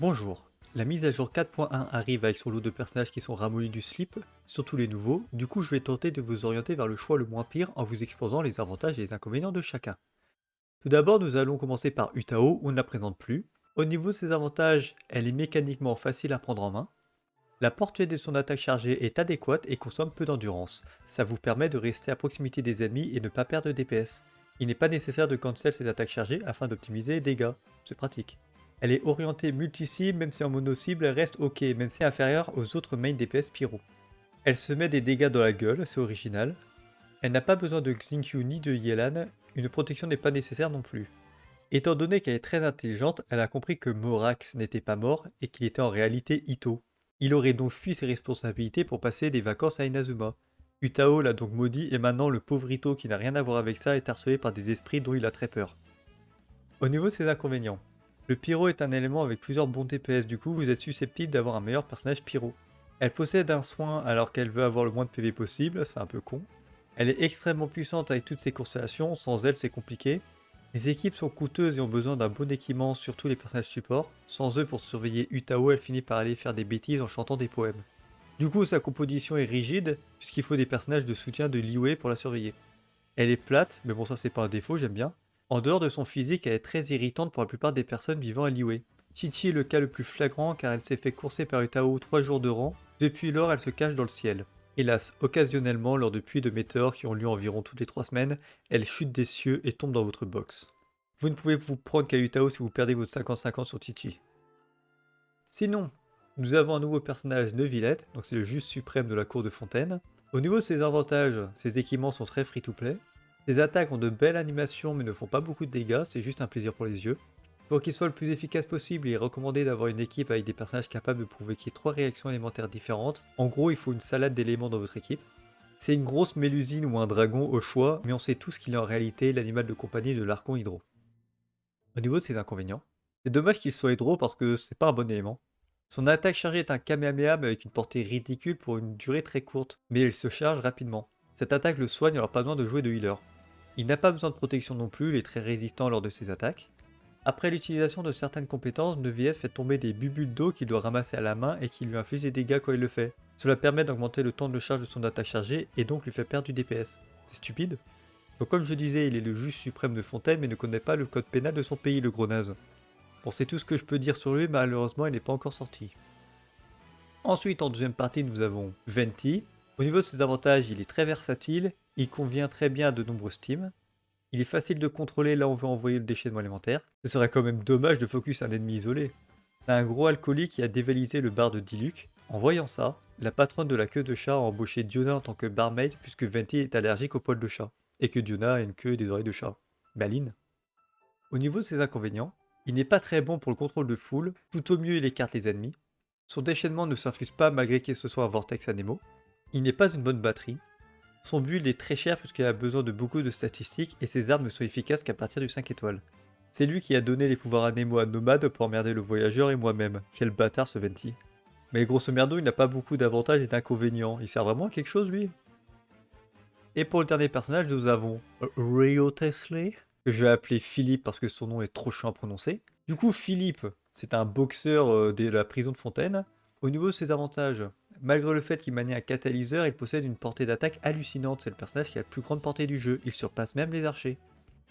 Bonjour, la mise à jour 4.1 arrive avec son lot de personnages qui sont ramollis du slip, surtout les nouveaux, du coup je vais tenter de vous orienter vers le choix le moins pire en vous exposant les avantages et les inconvénients de chacun. Tout d'abord nous allons commencer par Utao, on ne la présente plus. Au niveau de ses avantages, elle est mécaniquement facile à prendre en main. La portée de son attaque chargée est adéquate et consomme peu d'endurance. Ça vous permet de rester à proximité des ennemis et ne pas perdre de DPS. Il n'est pas nécessaire de cancel ses attaques chargées afin d'optimiser les dégâts, c'est pratique. Elle est orientée multi-cible, même si en mono-cible elle reste ok, même si inférieure aux autres main DPS pyro. Elle se met des dégâts dans la gueule, c'est original. Elle n'a pas besoin de Xingqiu ni de Yelan, une protection n'est pas nécessaire non plus. Étant donné qu'elle est très intelligente, elle a compris que Morax n'était pas mort et qu'il était en réalité Ito. Il aurait donc fui ses responsabilités pour passer des vacances à Inazuma. Utao l'a donc maudit et maintenant le pauvre Ito qui n'a rien à voir avec ça est harcelé par des esprits dont il a très peur. Au niveau de ses inconvénients, le pyro est un élément avec plusieurs bons DPS, du coup vous êtes susceptible d'avoir un meilleur personnage pyro. Elle possède un soin alors qu'elle veut avoir le moins de PV possible, c'est un peu con. Elle est extrêmement puissante avec toutes ses constellations, sans elle c'est compliqué. Les équipes sont coûteuses et ont besoin d'un bon équipement, surtout les personnages support. Sans eux pour surveiller Utao, elle finit par aller faire des bêtises en chantant des poèmes. Du coup sa composition est rigide, puisqu'il faut des personnages de soutien de Liyue pour la surveiller. Elle est plate, mais bon ça c'est pas un défaut, j'aime bien. En dehors de son physique, elle est très irritante pour la plupart des personnes vivant à Liyue. Chichi est le cas le plus flagrant car elle s'est fait courser par Utao 3 jours de rang, depuis lors elle se cache dans le ciel. Hélas, occasionnellement, lors de pluies de météores qui ont lieu environ toutes les 3 semaines, elle chute des cieux et tombe dans votre box. Vous ne pouvez vous prendre qu'à Utao si vous perdez votre 50-50 sur Chichi. Sinon, nous avons un nouveau personnage, Neuvillette, donc c'est le juge suprême de la cour de Fontaine. Au niveau de ses avantages, ses équipements sont très free-to-play. Ses attaques ont de belles animations mais ne font pas beaucoup de dégâts, c'est juste un plaisir pour les yeux. Pour qu'il soit le plus efficace possible, il est recommandé d'avoir une équipe avec des personnages capables de provoquer 3 réactions élémentaires différentes. En gros, il faut une salade d'éléments dans votre équipe. C'est une grosse mélusine ou un dragon au choix, mais on sait tous qu'il est en réalité l'animal de compagnie de l'Archon Hydro. Au niveau de ses inconvénients, c'est dommage qu'il soit Hydro parce que c'est pas un bon élément. Son attaque chargée est un Kamehameha mais avec une portée ridicule pour une durée très courte, mais il se charge rapidement. Cette attaque le soigne alors pas besoin de jouer de healer. Il n'a pas besoin de protection non plus, il est très résistant lors de ses attaques. Après l'utilisation de certaines compétences, Neuvillette fait tomber des bulles d'eau qu'il doit ramasser à la main et qui lui inflige des dégâts quand il le fait. Cela permet d'augmenter le temps de charge de son attaque chargée et donc lui fait perdre du DPS. C'est stupide. Donc comme je disais, il est le juge suprême de Fontaine mais ne connaît pas le code pénal de son pays, le gros naze. Bon, c'est tout ce que je peux dire sur lui, malheureusement il n'est pas encore sorti. Ensuite, en deuxième partie, nous avons Venti. Au niveau de ses avantages, il est très versatile, il convient très bien à de nombreuses teams. Il est facile de contrôler là où on veut envoyer le déchaînement élémentaire. Ce serait quand même dommage de focus un ennemi isolé. C'est un gros alcoolique qui a dévalisé le bar de Diluc. En voyant ça, la patronne de la queue de chat a embauché Diona en tant que barmaid puisque Venti est allergique aux poils de chat. Et que Diona a une queue et des oreilles de chat. Maline. Au niveau de ses inconvénients, il n'est pas très bon pour le contrôle de foule, tout au mieux il écarte les ennemis. Son déchaînement ne s'infuse pas malgré qu'il se soit un vortex à Nemo. Il n'est pas une bonne batterie. Son build est très cher puisqu'il a besoin de beaucoup de statistiques et ses armes ne sont efficaces qu'à partir du 5 étoiles. C'est lui qui a donné les pouvoirs à Nemo à Nomade pour emmerder le voyageur et moi-même. Quel bâtard ce Venti. Mais grosso merdo, il n'a pas beaucoup d'avantages et d'inconvénients. Il sert vraiment à quelque chose lui. Et pour le dernier personnage, nous avons Rio Tesla, que je vais appeler Philippe parce que son nom est trop chiant à prononcer. Du coup, Philippe, c'est un boxeur de la prison de Fontaine. Au niveau de ses avantages, malgré le fait qu'il manie un catalyseur, il possède une portée d'attaque hallucinante. C'est le personnage qui a la plus grande portée du jeu. Il surpasse même les archers.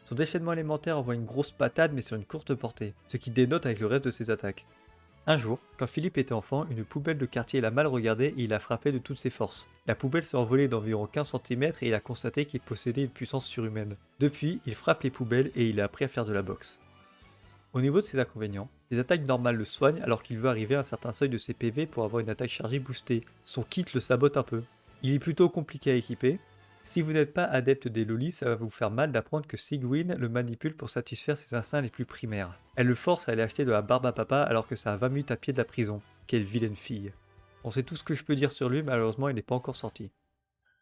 Son déchaînement élémentaire envoie une grosse patate mais sur une courte portée, ce qui dénote avec le reste de ses attaques. Un jour, quand Philippe était enfant, une poubelle de quartier l'a mal regardé et il l'a frappé de toutes ses forces. La poubelle s'est envolée d'environ 15 cm et il a constaté qu'il possédait une puissance surhumaine. Depuis, il frappe les poubelles et il a appris à faire de la boxe. Au niveau de ses inconvénients, ses attaques normales le soignent alors qu'il veut arriver à un certain seuil de ses PV pour avoir une attaque chargée boostée. Son kit le sabote un peu. Il est plutôt compliqué à équiper. Si vous n'êtes pas adepte des lolis, ça va vous faire mal d'apprendre que Sigwin le manipule pour satisfaire ses instincts les plus primaires. Elle le force à aller acheter de la barbe à papa alors que ça a 20 minutes à pied de la prison. Quelle vilaine fille. Bon, c'est tout ce que je peux dire sur lui, malheureusement il n'est pas encore sorti.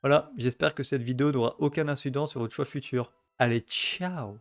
Voilà, j'espère que cette vidéo n'aura aucun incident sur votre choix futur. Allez, ciao!